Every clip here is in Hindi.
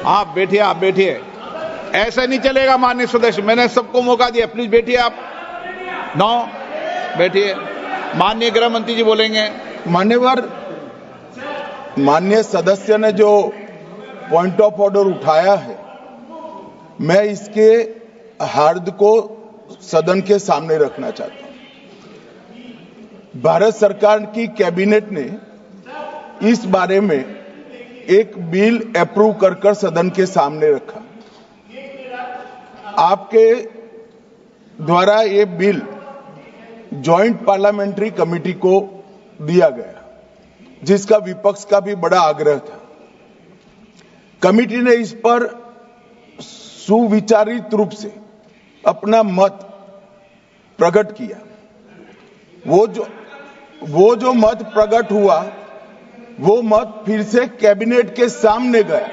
आप बैठिए, ऐसा नहीं चलेगा माननीय सदस्य। मैंने सबको मौका दिया, प्लीज बैठिए आप। बैठिए। माननीय गृह मंत्री जी बोलेंगे। माननीय सदस्य ने जो पॉइंट ऑफ ऑर्डर उठाया है, मैं इसके हार्द को सदन के सामने रखना चाहता हूं। भारत सरकार की कैबिनेट ने इस बारे में एक बिल अप्रूव कर सदन के सामने रखा। आपके द्वारा ये बिल जॉइंट पार्लियामेंट्री कमेटी को दिया गया, जिसका विपक्ष का भी बड़ा आग्रह था। कमेटी ने इस पर सुविचारित रूप से अपना मत प्रकट किया। वो जो मत प्रकट हुआ, वो मत फिर से कैबिनेट के सामने गया।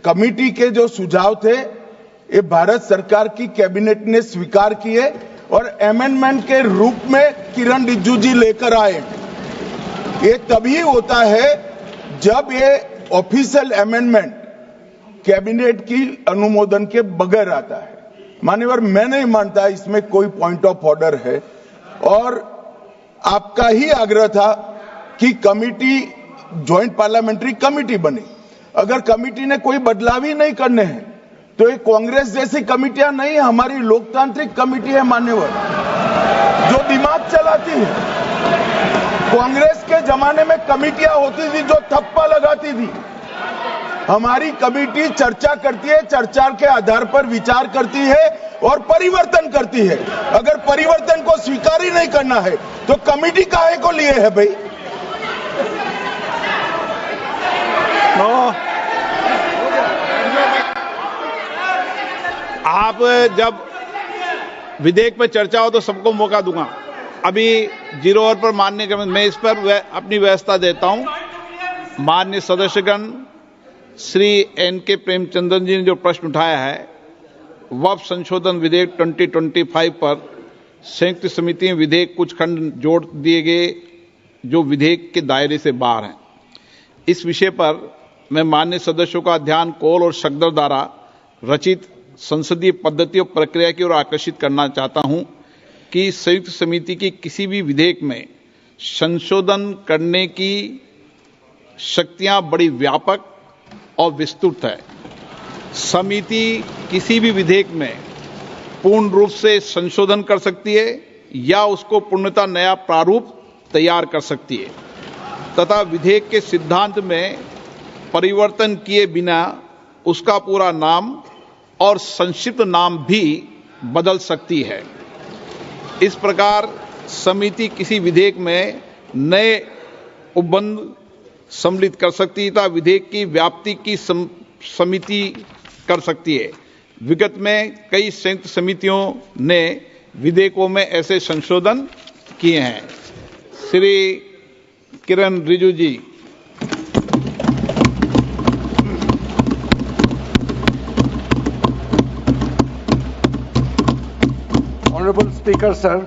कमेटी के जो सुझाव थे, ये भारत सरकार की कैबिनेट ने स्वीकार किए और अमेंडमेंट के रूप में किरण रिजिजू जी लेकर आए। ये तभी होता है जब ये ऑफिशियल अमेंडमेंट कैबिनेट की अनुमोदन के बगैर आता है। मान्यवर, मैं नहीं मानता इसमें कोई पॉइंट ऑफ ऑर्डर है, और आपका ही आग्रह था कि कमेटी जॉइंट पार्लियामेंट्री कमेटी बने। अगर कमेटी ने कोई बदलाव ही नहीं करने हैं तो ये कांग्रेस जैसी कमेटियां नहीं, हमारी लोकतांत्रिक कमेटी है मान्यवर, जो दिमाग चलाती है। कांग्रेस के जमाने में कमेटियां होती थी जो थप्पा लगाती थी। हमारी कमेटी चर्चा करती है, चर्चा के आधार पर विचार करती है और परिवर्तन करती है। अगर परिवर्तन को स्वीकार ही नहीं करना है तो कमेटी काहे को लिए है भाई? आप जब विधेयक पर चर्चा हो तो सबको मौका दूंगा। अभी 0 ओवर पर माननीय मैं इस पर अपनी व्यवस्था देता हूं। माननीय सदस्यगण श्री एन.के. प्रेमचंद्रन जी ने जो प्रश्न उठाया है, वक्फ संशोधन विधेयक 2025 पर संयुक्त समिति में विधेयक कुछ खंड जोड़ दिए गए जो विधेयक के दायरे से बाहर हैं। इस विषय पर मैं माननीय सदस्यों का ध्यान कौल और सकदर द्वारा रचित संसदीय पद्धति और प्रक्रिया की ओर आकर्षित करना चाहता हूं कि संयुक्त समिति की किसी भी विधेयक में संशोधन करने की शक्तियां बड़ी व्यापक और विस्तृत है। समिति किसी भी विधेयक में पूर्ण रूप से संशोधन कर सकती है या उसको पूर्णतः नया प्रारूप तैयार कर सकती है तथा विधेयक के सिद्धांत में परिवर्तन किए बिना उसका पूरा नाम और संक्षिप्त नाम भी बदल सकती है। इस प्रकार समिति किसी विधेयक में नए उपबंध सम्मिलित कर सकती है तथा विधेयक की व्याप्ति की समिति कर सकती है। विगत में कई संयुक्त समितियों ने विधेयकों में ऐसे संशोधन किए हैं। श्री किरण रिजिजू जी। Honorable Speaker, sir,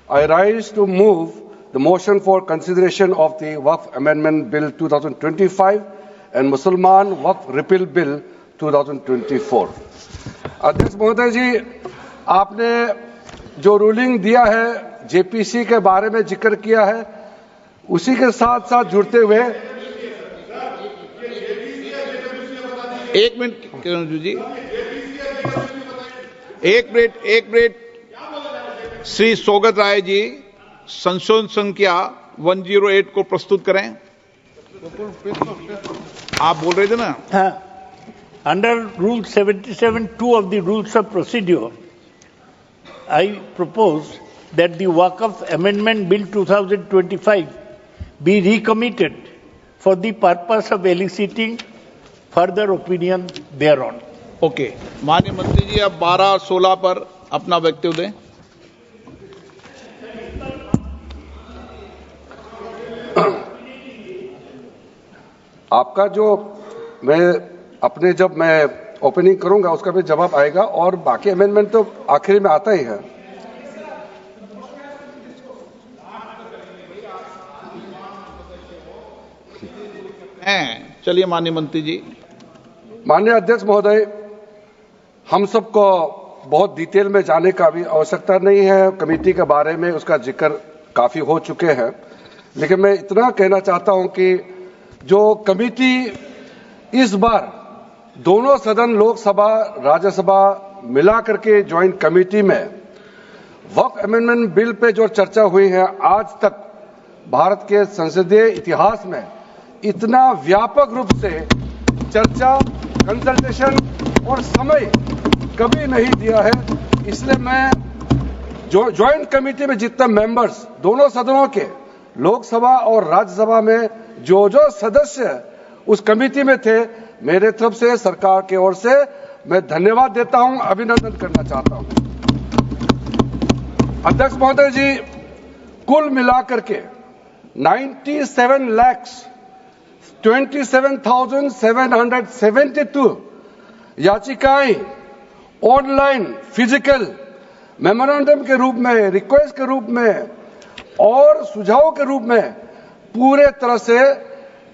I rise to move the motion for consideration of the Waqf Amendment Bill 2025 and Mussalman Waqf Repeal Bill 2024. अध्यक्ष महोदय जी, आपने जो रूलिंग दिया है, जेपीसी के बारे में जिक्र किया है, उसी के साथ साथ जुड़ते हुए एक मिनट किरण जी, एक मिनट श्री सौगत राय जी संशोधन संख्या 108 को प्रस्तुत करें। आप बोल रहे थे ना? हाँ। Under rule 77(2) of the rules of procedure, I propose that the Waqf Amendment Bill 2025 be recommitted for the purpose of eliciting further opinion thereon. Okay, माननीय मंत्री जी अब 12 और 16 पर अपना वक्तव्य दें। आपका जो जब मैं ओपनिंग करूंगा उसका भी जवाब आएगा और बाकी अमेंडमेंट तो आखिरी में आता ही है। चलिए माननीय मंत्री जी। माननीय अध्यक्ष महोदय, हम सबको बहुत डिटेल में जाने का भी आवश्यकता नहीं है। कमेटी के बारे में उसका जिक्र काफी हो चुके हैं, लेकिन मैं इतना कहना चाहता हूं कि जो कमेटी इस बार दोनों सदन लोकसभा राज्यसभा मिला करके ज्वाइंट कमेटी में वक्फ अमेंडमेंट बिल पे जो चर्चा हुई है, आज तक भारत के संसदीय इतिहास में इतना व्यापक रूप से चर्चा, कंसल्टेशन और समय कभी नहीं दिया है। इसलिए मैं जो ज्वाइंट कमेटी में जितने मेंबर्स दोनों सदनों के लोकसभा और राज्यसभा में जो सदस्य उस कमेटी में थे, मेरे तरफ से सरकार की ओर से मैं धन्यवाद देता हूं, अभिनंदन करना चाहता हूं। अध्यक्ष महोदय जी, कुल मिलाकर के 97,27,772 याचिकाएं ऑनलाइन, फिजिकल, मेमोरेंडम के रूप में, रिक्वेस्ट के रूप में और सुझाव के रूप में पूरे तरह से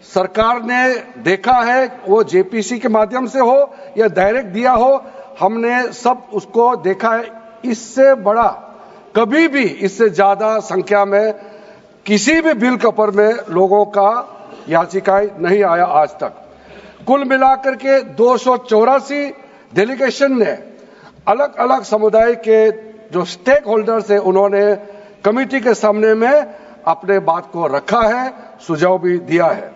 सरकार ने देखा है, वो जेपीसी के माध्यम से हो या डायरेक्ट दिया हो, हमने सब उसको देखा है। इससे बड़ा कभी भी, इससे ज्यादा संख्या में किसी भी बिल के ऊपर में लोगों का याचिकाएं नहीं आया आज तक। कुल मिलाकर के 284 डेलीगेशन ने अलग अलग समुदाय के जो स्टेक होल्डर्स है, उन्होंने कमेटी के सामने में अपने बात को रखा है, सुझाव भी दिया है।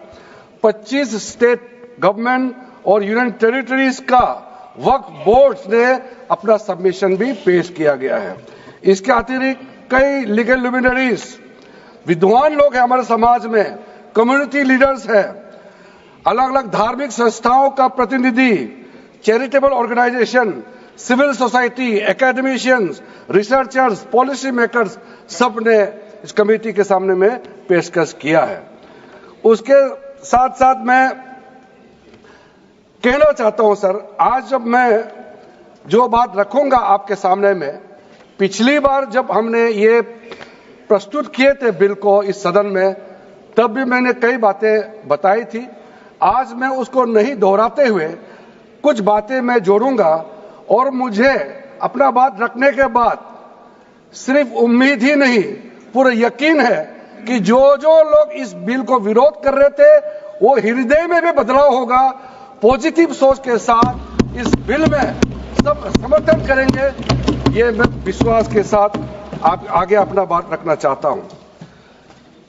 25 स्टेट गवर्नमेंट और यूनियन टेरिटरीज का वक्फ बोर्ड्स ने अपना सबमिशन भी पेश किया गया है। इसके अतिरिक्त कई लीगल लुमिनरीज, विद्वान लोग हैं हमारे समाज में, कम्युनिटी लीडर्स हैं, अलग अलग धार्मिक संस्थाओं का प्रतिनिधि, charitable organisation, civil society, academicians, researchers, policy makers, सब ने इस कमेटी के सामने में पेशकश किया है। उसके साथ साथ मैं कहना चाहता हूं सर, आज जब मैं जो बात रखूंगा आपके सामने में, पिछली बार जब हमने ये प्रस्तुत किए थे बिल को इस सदन में, तब भी मैंने कई बातें बताई थी। आज मैं उसको नहीं दोहराते हुए कुछ बातें मैं जोड़ूंगा, और मुझे अपना बात रखने के बाद सिर्फ उम्मीद ही नहीं, पूरा यकीन है कि जो लोग इस बिल को विरोध कर रहे थे, वो हृदय में भी बदलाव होगा। पॉजिटिव सोच के साथ इस बिल में सब समर्थन करेंगे, ये मैं विश्वास के साथ आगे अपना बात रखना चाहता हूं।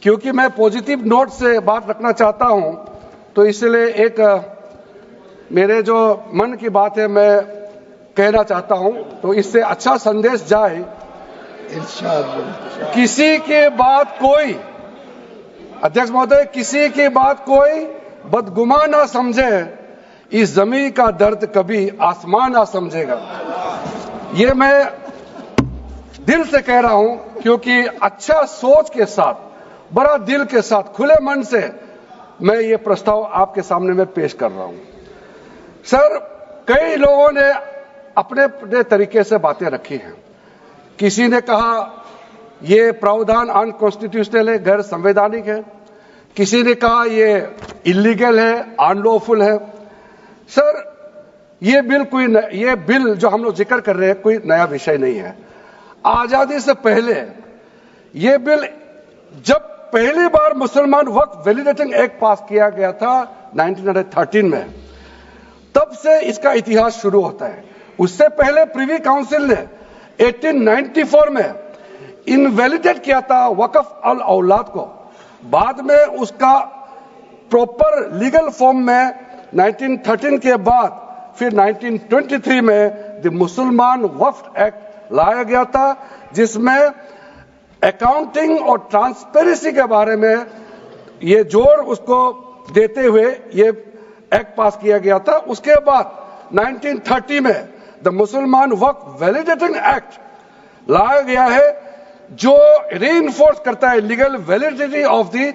क्योंकि मैं पॉजिटिव नोट से बात रखना चाहता हूं, तो इसलिए एक मेरे जो मन की बात है मैं कहना चाहता हूं, तो इससे अच्छा संदेश जाए। किसी के बात कोई, अध्यक्ष महोदय, किसी की बात कोई बदगुमान ना समझे, इस जमीन का दर्द कभी आसमान ना समझेगा। ये मैं दिल से कह रहा हूं, क्योंकि अच्छा सोच के साथ, बड़ा दिल के साथ, खुले मन से मैं ये प्रस्ताव आपके सामने में पेश कर रहा हूं। सर, कई लोगों ने अपने अपने तरीके से बातें रखी हैं। किसी ने कहा ये प्रावधान अनकॉन्स्टिट्यूशनल है, गैर संवैधानिक है। किसी ने कहा ये इलीगल है, अनलॉफुल है। सर, ये बिल जो हम लोग जिक्र कर रहे हैं, कोई नया विषय नहीं है। आजादी से पहले ये बिल, जब पहली बार मुसलमान वक्फ वैलिडेटिंग एक्ट पास किया गया था 1913 में, तब से इसका इतिहास शुरू होता है। उससे पहले प्रिवी काउंसिल ने 1894 में इनवैलिडेट किया था वक्फ अल औलाद को। बाद में उसका प्रॉपर लीगल फॉर्म में 1913 के बाद फिर 1923 में द मुसलमान वक्फ एक्ट लाया गया था, जिसमें अकाउंटिंग और ट्रांसपेरेंसी के बारे में ये जोर उसको देते हुए ये एक्ट पास किया गया था। उसके बाद 1930 में द मुसलमान वक्फ वैलिडेटिंग एक्ट लाया गया है, जो रीइंफोर्स करता है लीगल वैलिडिटी ऑफ द